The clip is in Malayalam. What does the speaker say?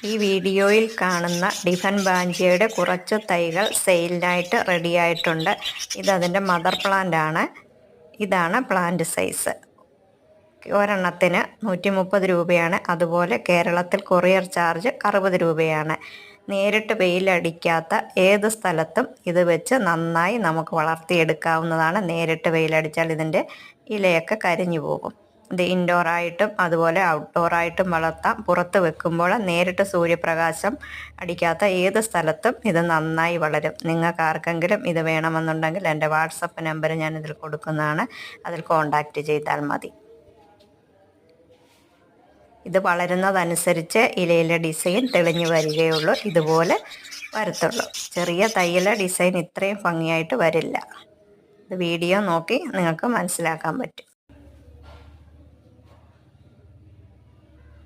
ഈ വീഡിയോയിൽ കാണുന്ന ഡിഫൻ ബാഞ്ചിയുടെ കുറച്ച് തൈകൾ സെയിലിനായിട്ട് റെഡിയായിട്ടുണ്ട്. ഇതതിൻ്റെ മദർ പ്ലാന്റ് ആണ്. ഇതാണ് പ്ലാന്റ് സൈസ്. ഒരെണ്ണത്തിന് 130 രൂപയാണ്. അതുപോലെ കേരളത്തിൽ കൊറിയർ ചാർജ് 60 രൂപയാണ്. നേരിട്ട് വെയിലടിക്കാത്ത ഏത് സ്ഥലത്തും ഇത് വെച്ച് നന്നായി നമുക്ക് വളർത്തിയെടുക്കാവുന്നതാണ്. നേരിട്ട് വെയിലടിച്ചാൽ ഇതിൻ്റെ ഇലയൊക്കെ കരിഞ്ഞു പോകും. ഇത് ഇൻഡോറായിട്ടും അതുപോലെ ഔട്ട്ഡോറായിട്ടും വളർത്താം. പുറത്ത് വെക്കുമ്പോൾ നേരിട്ട് സൂര്യപ്രകാശം അടിക്കാത്ത ഏത് സ്ഥലത്തും ഇത് നന്നായി വളരും. നിങ്ങൾക്ക് ആർക്കെങ്കിലും ഇത് വേണമെന്നുണ്ടെങ്കിൽ എൻ്റെ വാട്സപ്പ് നമ്പർ ഞാനിതിൽ കൊടുക്കുന്നതാണ്. അതിൽ കോൺടാക്റ്റ് ചെയ്താൽ മതി. ഇത് വളരുന്നതനുസരിച്ച് ഇലയിലെ ഡിസൈൻ തെളിഞ്ഞു വരികയുള്ളൂ. ഇതുപോലെ വരത്തുള്ളൂ. ചെറിയ തൈയിലെ ഡിസൈൻ ഇത്രയും ഭംഗിയായിട്ട് വരില്ല. ഇത് വീഡിയോ നോക്കി നിങ്ങൾക്ക് മനസ്സിലാക്കാൻ പറ്റും.